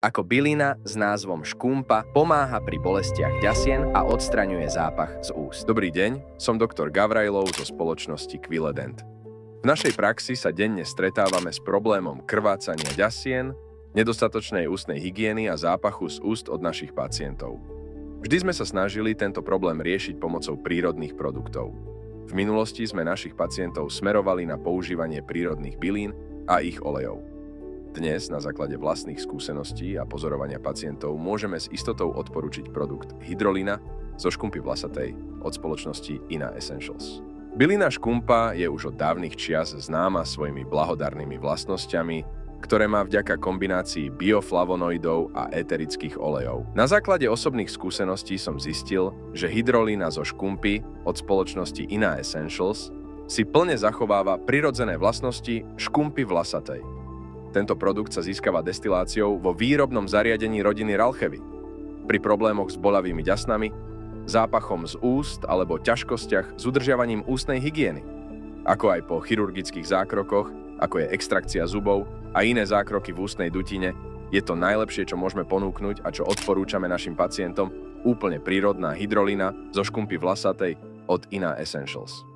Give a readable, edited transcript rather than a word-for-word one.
ako bylina s názvom škumpa pomáha pri bolestiach ďasien a odstraňuje zápach z úst. Dobrý deň, som doktor Gavrajlov zo spoločnosti Quiledent. V našej praxi sa denne stretávame s problémom krvácania ďasien, nedostatočnej ústnej hygieny a zápachu z úst od našich pacientov. Vždy sme sa snažili tento problém riešiť pomocou prírodných produktov. V minulosti sme našich pacientov smerovali na používanie prírodných bylín a ich olejov. Dnes, na základe vlastných skúseností a pozorovania pacientov, môžeme s istotou odporučiť produkt Hydrolina zo škumpy vlasatej od spoločnosti Ina Essentials. Bylina škumpa je už od dávnych čias známa svojimi blahodárnymi vlastnosťami, ktoré má vďaka kombinácii bioflavonoidov a eterických olejov. Na základe osobných skúseností som zistil, že Hydrolina zo škumpy od spoločnosti Ina Essentials si plne zachováva prirodzené vlastnosti škumpy vlasatej. Tento produkt sa získava destiláciou vo výrobnom zariadení rodiny Rauchevi. Pri problémoch s boľavými ďasnami, zápachom z úst alebo ťažkostiach s udržiavaním ústnej hygieny, ako aj po chirurgických zákrokoch, ako je extrakcia zubov a iné zákroky v ústnej dutine, je to najlepšie, čo môžeme ponúknuť a čo odporúčame našim pacientom, úplne prírodná hydrolina zo škumpy vlasatej od Ina Essentials.